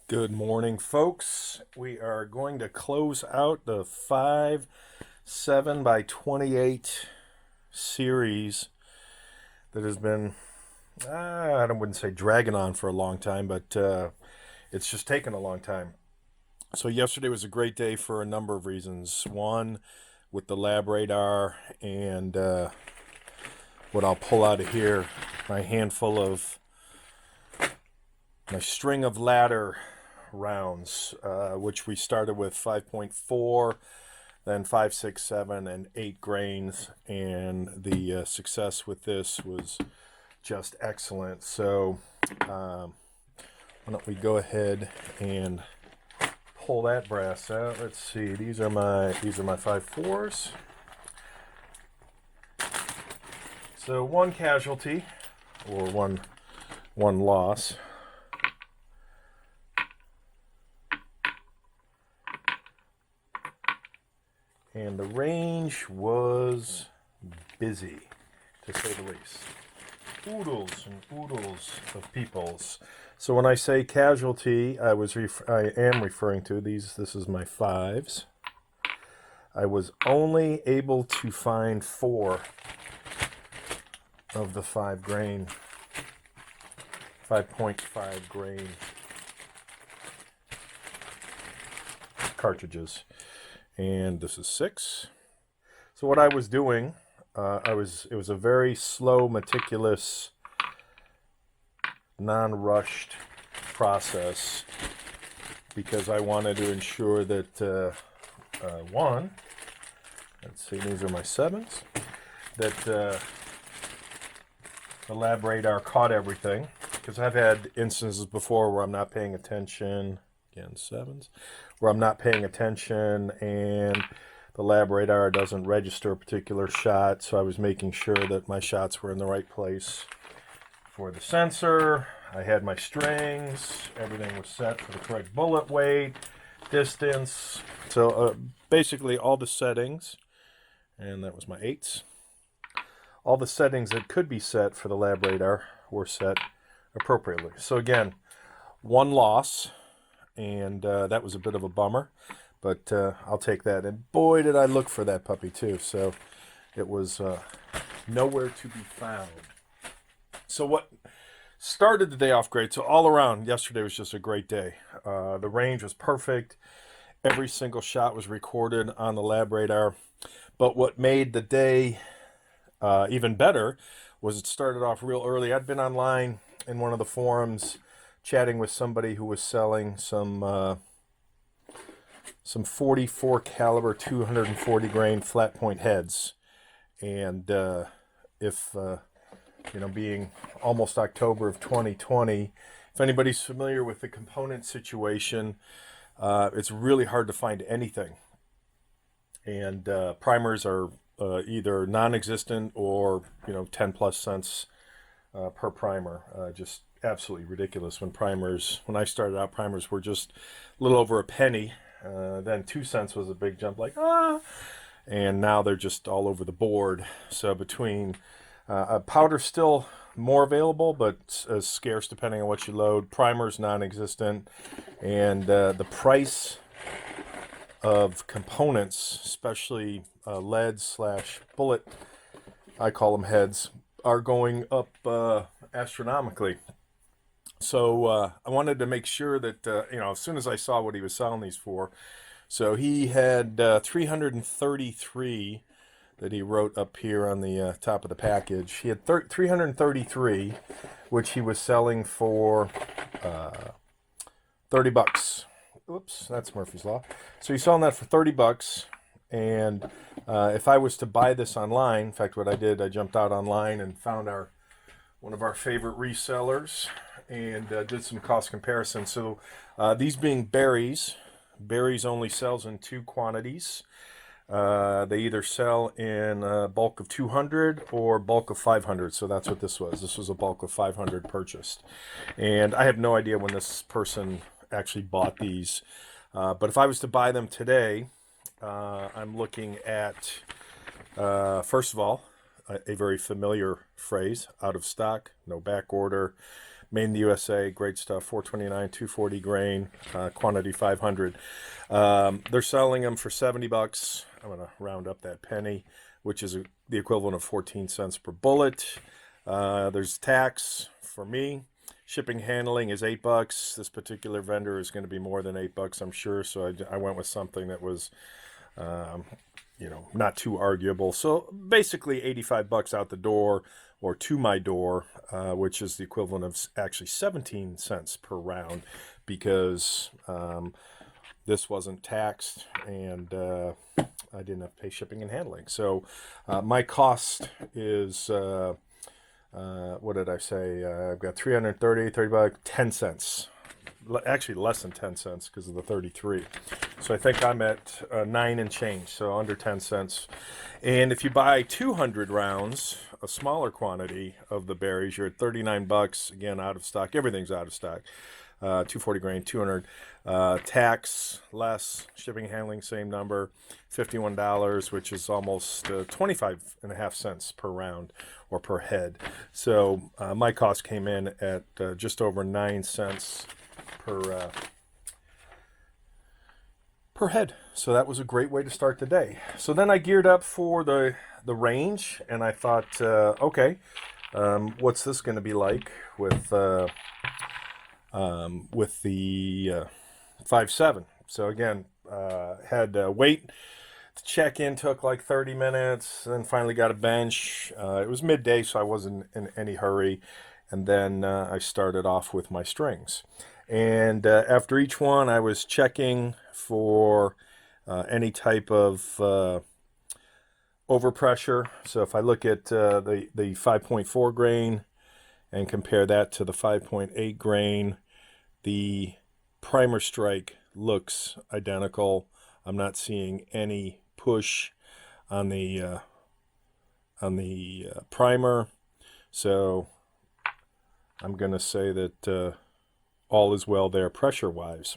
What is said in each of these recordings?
Good morning, folks. We are going to close out the 5 7 by 28 series that has been, I wouldn't say dragging on for a long time, but it's just taken a long time. So, yesterday was a great day for a number of reasons. One, with the Labradar and what I'll pull out of here, my handful of my string of ladder rounds, which we started with 5.4, then 5, 6, 7, and 8 grains, and the success with this was just excellent. So why don't we go ahead and pull that brass out. Let's see, these are my 5.4s. So one casualty, or one loss. And the range was busy, to say the least. Oodles and oodles of peoples. So when I say casualty, I am referring to these. This is my 5s. I was only able to find 4 of the 5.5 grain cartridges. And this is 6. So what I was doing, it was a very slow, meticulous, non-rushed process, because I wanted to ensure that one, let's see, these are my 7s, that the Labradar caught everything, because I've had instances before where I'm not paying attention. Again, 7s, where I'm not paying attention and the Labradar doesn't register a particular shot. So I was making sure that my shots were in the right place for the sensor. I had my strings, everything was set for the correct bullet weight, distance. So basically all the settings, and that was my 8s. All the settings that could be set for the Labradar were set appropriately. So again, one loss. And that was a bit of a bummer, but I'll take that. And boy, did I look for that puppy too. So it was nowhere to be found. So what started the day off great? So all around, yesterday was just a great day. The range was perfect. Every single shot was recorded on the Labradar. But what made the day even better was it started off real early. I'd been online in one of the forums chatting with somebody who was selling some 44 caliber 240 grain flat point heads, and if being almost October of 2020, if anybody's familiar with the component situation, it's really hard to find anything, and primers are either non-existent or 10 plus cents per primer. Just absolutely ridiculous. When I started out, primers were just a little over a penny. Then 2 cents was a big jump, and now they're just all over the board. So between powder's still more available, but scarce depending on what you load. Primers non-existent, and the price of components, especially lead/bullet, I call them heads, are going up astronomically. So I wanted to make sure that, as soon as I saw what he was selling these for, so he had 333 that he wrote up here on the top of the package. He had 333, which he was selling for $30. Oops, that's Murphy's Law. So he's selling that for $30. And if I was to buy this online, in fact, what I did, I jumped out online and found one of our favorite resellers and did some cost comparison. So these being berries only sells in 2 quantities. They either sell in a bulk of 200 or bulk of 500. So that's what this was. This was a bulk of 500 purchased. And I have no idea when this person actually bought these. But if I was to buy them today, I'm looking at, first of all, a very familiar phrase. Out of stock, no back order, made in the USA, great stuff. 429, 240 grain, quantity 500. They're selling them for 70 bucks. I'm gonna round up that penny, which is the equivalent of 14 cents per bullet. There's tax for me. Shipping handling is 8 bucks. This particular vendor is going to be more than 8 bucks, I'm sure. So I went with something that was, not too arguable. So basically 85 bucks out the door or to my door, which is the equivalent of actually 17 cents per round, because this wasn't taxed and I didn't have to pay shipping and handling. So my cost is, what did I say? I've got 30 bucks, 10 cents. Actually less than 10 cents because of the 33. So I think I'm at 9 and change, so under 10 cents. And if you buy 200 rounds, a smaller quantity of the berries, you're at 39 bucks. Again, out of stock. Everything's out of stock. 240 grain, 200. Tax less, shipping and handling same number, $51, which is almost 25.5 cents per round or per head. So my cost came in at just over 9 cents per head. So that was a great way to start the day. So then I geared up for the range, and I thought, okay, what's this going to be like with the 5.7? So again, had wait. The check-in took like 30 minutes, then finally got a bench. It was midday, so I wasn't in any hurry. And then I started off with my strings. And after each one, I was checking for any type of overpressure. So if I look at the 5.4 grain and compare that to the 5.8 grain, the primer strike looks identical. I'm not seeing any push on the primer, so I'm going to say that all is well there pressure-wise.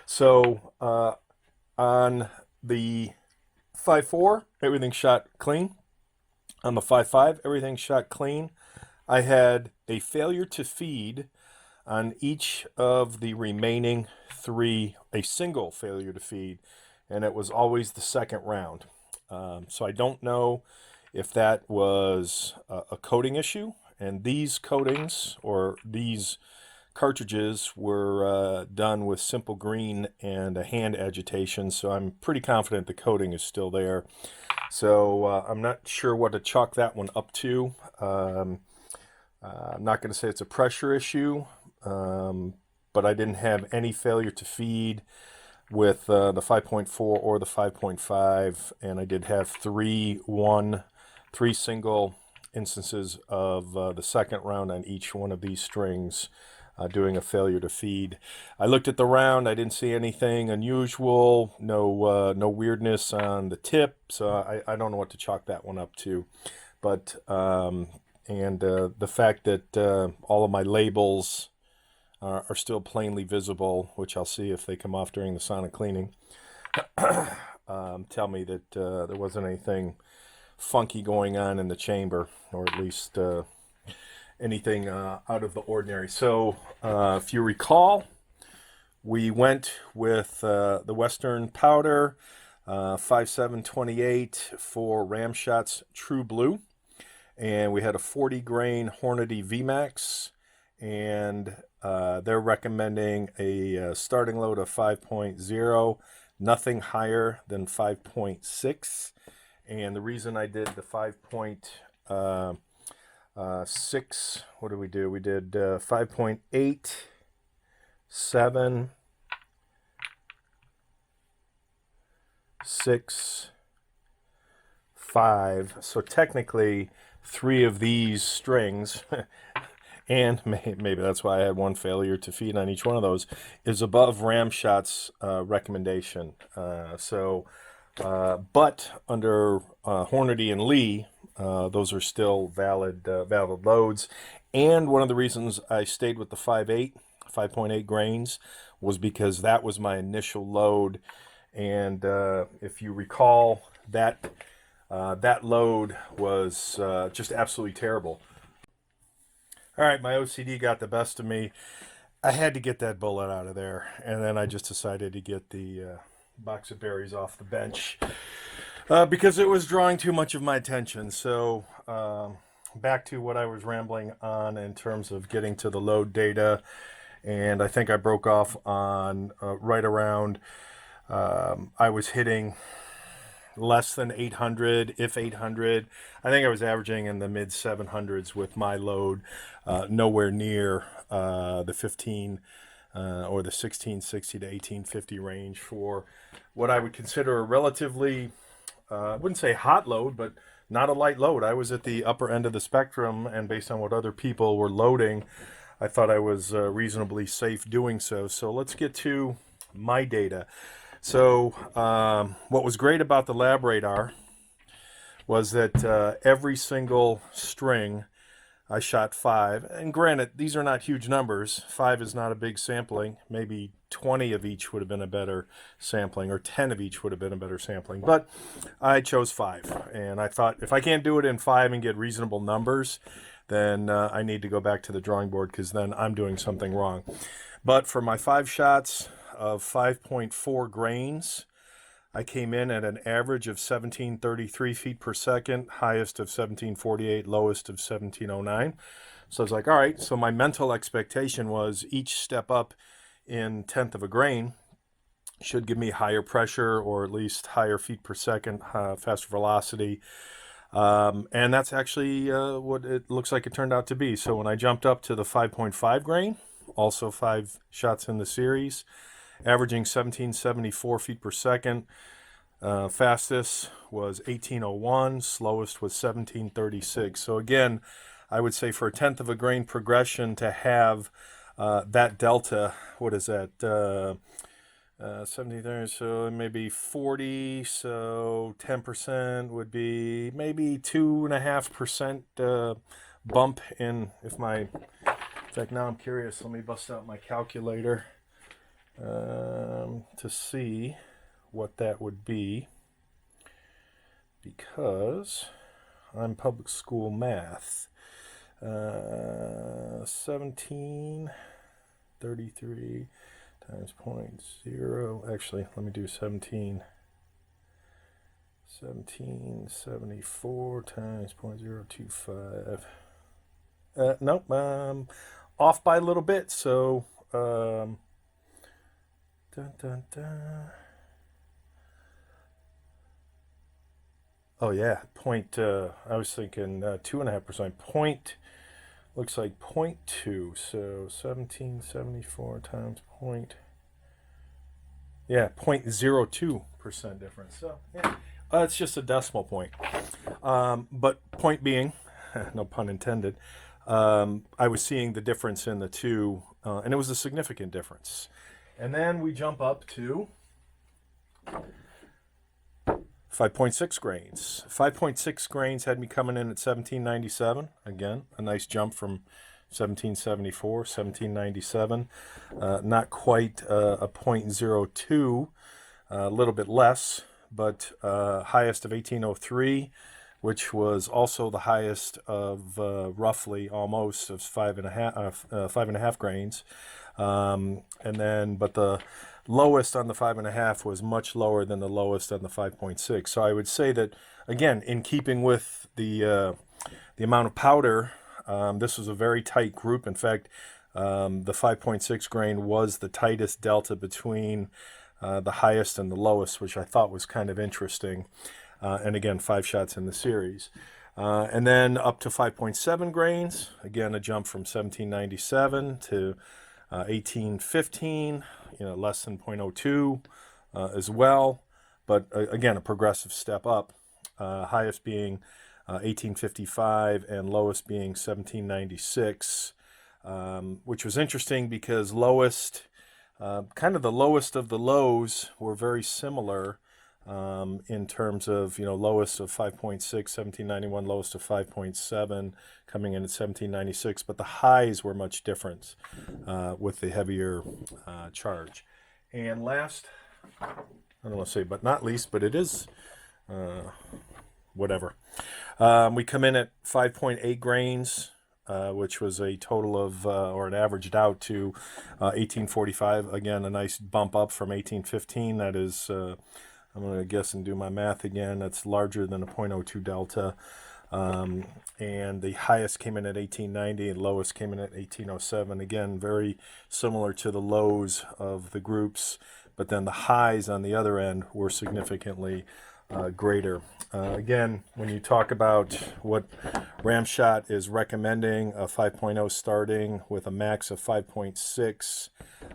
So on the 5.4, everything shot clean. On the 5.5, everything shot clean. I had a failure to feed on each of the remaining 3, a single failure to feed, and it was always the second round. So I don't know if that was a coating issue, and these coatings or these cartridges were done with simple green and a hand agitation, so I'm pretty confident the coating is still there. So I'm not sure what to chalk that one up to. I'm not going to say it's a pressure issue, but I didn't have any failure to feed with the 5.4 or the 5.5, and I did have three single instances of the second round on each one of these strings doing a failure to feed. I looked at the round. I didn't see anything unusual, no weirdness on the tip, so I don't know what to chalk that one up to. But the fact that all of my labels are still plainly visible, which I'll see if they come off during the sonic cleaning, tell me that there wasn't anything funky going on in the chamber, or at least anything out of the ordinary. So if you recall, we went with the Western powder 5728 for Ramshot's True Blue, and we had a 40 grain Hornady VMAX, and they're recommending a starting load of 5.0, nothing higher than 5.6. And the reason I did the 5.6, what did we do? We did 5.8, 7, 6, 5. So technically 3 of these strings, and maybe that's why I had one failure to feed on each one of those, is above Ramshot's recommendation. But under Hornady and Lee, those are still valid loads. And one of the reasons I stayed with the 5.8 grains was because that was my initial load. And if you recall, that That load was just absolutely terrible. All right, my OCD got the best of me. I had to get that bullet out of there, and then I just decided to get the box of berries off the bench because it was drawing too much of my attention. So back to what I was rambling on in terms of getting to the load data, and I think I broke off on right around I was hitting less than 800, if 800. I think I was averaging in the mid 700s with my load, nowhere near the 15 or the 1660 to 1850 range for what I would consider a relatively, I wouldn't say hot load, but not a light load. I was at the upper end of the spectrum, and based on what other people were loading, I thought I was reasonably safe doing so. So let's get to my data. So what was great about the Labradar was that every single string I shot 5. And granted, these are not huge numbers. 5 is not a big sampling. Maybe 20 of each would have been a better sampling, or 10 of each would have been a better sampling. But I chose 5. And I thought, if I can't do it in 5 and get reasonable numbers, then I need to go back to the drawing board, because then I'm doing something wrong. But for my 5 shots of 5.4 grains, I came in at an average of 1733 feet per second, highest of 1748, lowest of 1709. So I was like, all right, so my mental expectation was each step up in tenth of a grain should give me higher pressure, or at least higher feet per second, faster velocity. And that's actually what it looks like it turned out to be. So when I jumped up to the 5.5 grain, also 5 shots in the series, averaging 1774 feet per second. Fastest was 1801, slowest was 1736. So again, I would say for a tenth of a grain progression to have that delta, what is that? 1730, so maybe 40, so 10% would be maybe 2.5% bump in, in fact, now I'm curious, let me bust out my calculator to see what that would be, because I'm public school math. 1733 times 0.0, actually let me do 1774 times 0.025. Nope, off by a little bit, so dun, dun, dun. Oh yeah, I was thinking 2.5%. Looks like 0.2. So 1774 times yeah, 0.02% difference. So yeah, it's just a decimal point. But point being, no pun intended, I was seeing the difference in the two, and it was a significant difference. And then we jump up to 5.6 grains. 5.6 grains had me coming in at 1797. Again, a nice jump from 1774, 1797. Not quite a 0.02, a little bit less, but highest of 1803, which was also the highest of roughly almost of 5.5 grains. And then, but the lowest on the 5.5 was much lower than the lowest on the 5.6. So I would say that, again, in keeping with the amount of powder, this was a very tight group. In fact, the 5.6 grain was the tightest delta between the highest and the lowest, which I thought was kind of interesting. And again, 5 shots in the series. And then up to 5.7 grains, again, a jump from 1797 to 1815, less than 0.02 as well, but again, a progressive step up, highest being 1855 and lowest being 1796, which was interesting because lowest, kind of the lowest of the lows were very similar in terms of, lowest of 5.6, 1791, lowest of 5.7, coming in at 1796, but the highs were much different with the heavier charge. And last, I don't want to say but not least, but it is whatever. We come in at 5.8 grains, which was a total of, or it averaged out to 1845. Again, a nice bump up from 1815. That is, I'm going to guess and do my math again. That's larger than a 0.02 delta. And the highest came in at 1890 and lowest came in at 1807. Again, very similar to the lows of the groups, but then the highs on the other end were significantly greater. Again, when you talk about what Ramshot is recommending, a 5.0 starting with a max of 5.6,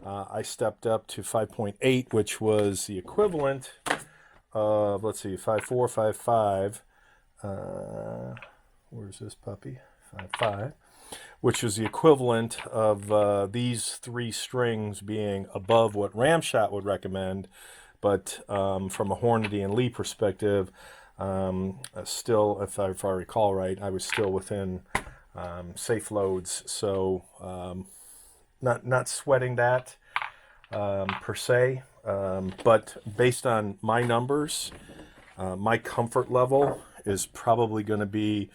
I stepped up to 5.8, which was the equivalent of, let's see, 5.4, 5.5. Where's this puppy? 5.5, which is the equivalent of these three strings being above what Ramshot would recommend, but from a Hornady and Lee perspective, still, if I recall right, I was still within safe loads. So not sweating that per se, but based on my numbers, my comfort level is probably going to be,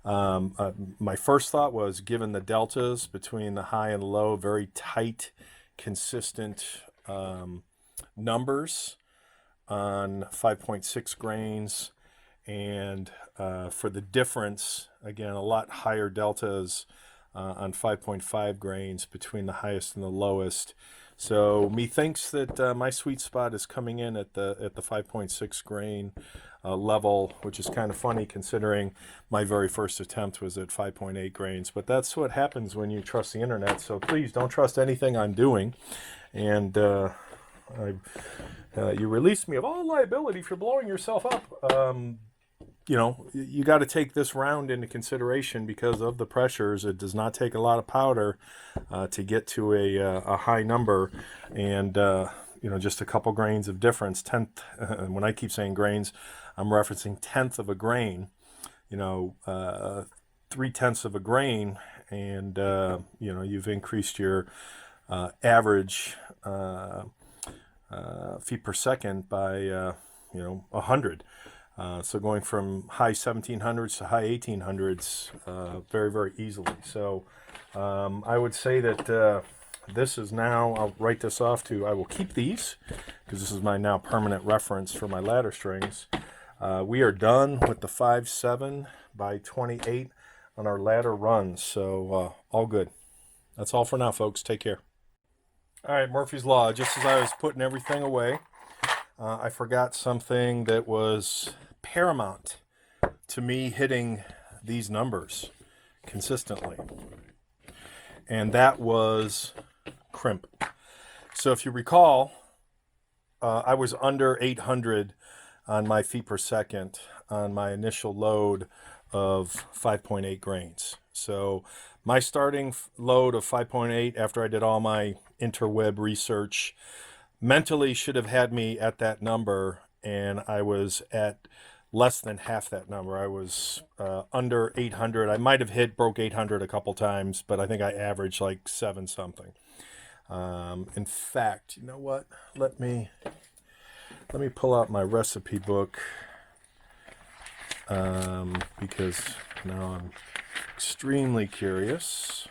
my first thought was, given the deltas between the high and low, very tight, consistent numbers on 5.6 grains, and for the difference, again, a lot higher deltas on 5.5 grains between the highest and the lowest. So methinks that my sweet spot is coming in at the 5.6 grain level, which is kind of funny considering my very first attempt was at 5.8 grains. But that's what happens when you trust the internet. So please don't trust anything I'm doing. And you release me of all liability for blowing yourself up. You know, you got to take this round into consideration because of the pressures. It does not take a lot of powder to get to a high number, and you know, just a couple grains of difference. Tenth. When I keep saying grains, I'm referencing tenth of a grain. You know, 0.3 of a grain, and you know, you've increased your average feet per second by you know, 100. So going from high 1700s to high 1800s very, very easily. So I would say that this is now, I'll write this off to, I will keep these because this is my now permanent reference for my ladder strings. We are done with the 5.7 by 28 on our ladder runs. So all good. That's all for now, folks. Take care. All right, Murphy's Law. Just as I was putting everything away, I forgot something that was paramount to me hitting these numbers consistently, and that was crimp. So if you recall, I was under 800 on my feet per second on my initial load of 5.8 grains. So my starting load of 5.8 after I did all my interweb research mentally should have had me at that number, and I was at less than half that number. I was under 800. I might have broke 800 a couple times, but I think I averaged like 7 something. In fact, you know what? Let me pull out my recipe book because now I'm extremely curious.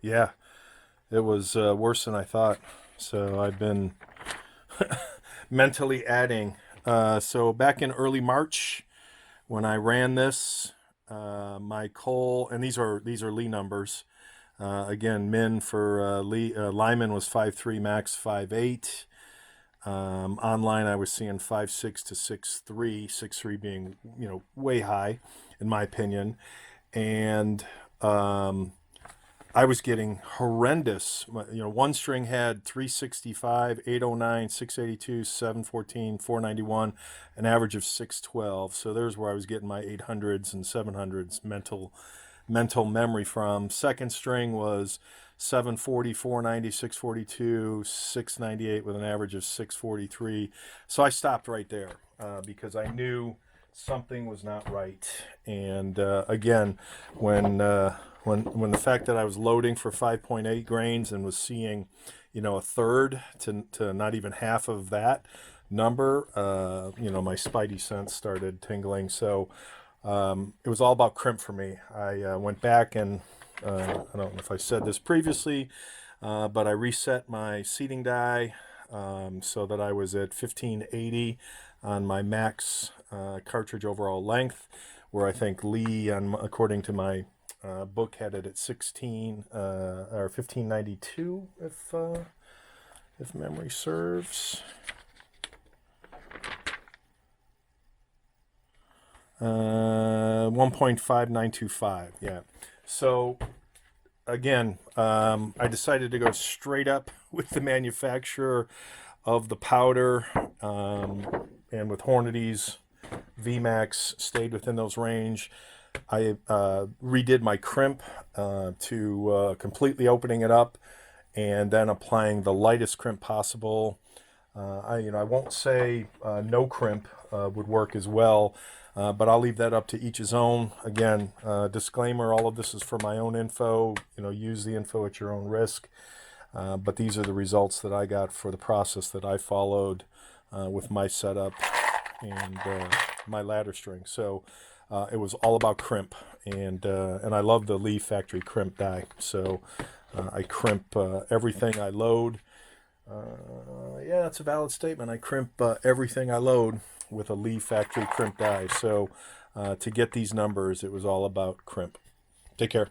Yeah, it was worse than I thought. So I've been mentally adding. So back in early March, when I ran this, my coal, and these are Lee numbers. Again, min for Lyman was 5.3, max 5.8. Online, I was seeing 5.6 to 6.3. 6.3 being, you know, way high, in my opinion, and I was getting horrendous. You know, one string had 365, 809, 682, 714, 491, an average of 612. So there's where I was getting my 800s and 700s mental memory from. Second string was 740, 490, 642, 698 with an average of 643. So I stopped right there because I knew something was not right. And again, when the fact that I was loading for 5.8 grains and was seeing, a third to not even half of that number, my spidey sense started tingling. So it was all about crimp for me. I went back and I don't know if I said this previously, but I reset my seating die so that I was at 1580 on my max cartridge overall length, where I think Lee, according to my book, had it at 16 or 1592, if memory serves. 1.5925, yeah. So again, I decided to go straight up with the manufacturer of the powder, and with Hornady's VMAX stayed within those range. I redid my crimp to completely opening it up and then applying the lightest crimp possible. I won't say no crimp would work as well, but I'll leave that up to each his own. Again, disclaimer, all of this is for my own info. Use the info at your own risk. But these are the results that I got for the process that I followed with my setup and my ladder string. So it was all about crimp, and I love the Lee factory crimp die. So I crimp everything I load. Yeah, that's a valid statement. I crimp everything I load with a Lee factory crimp die. So to get these numbers, it was all about crimp. Take care.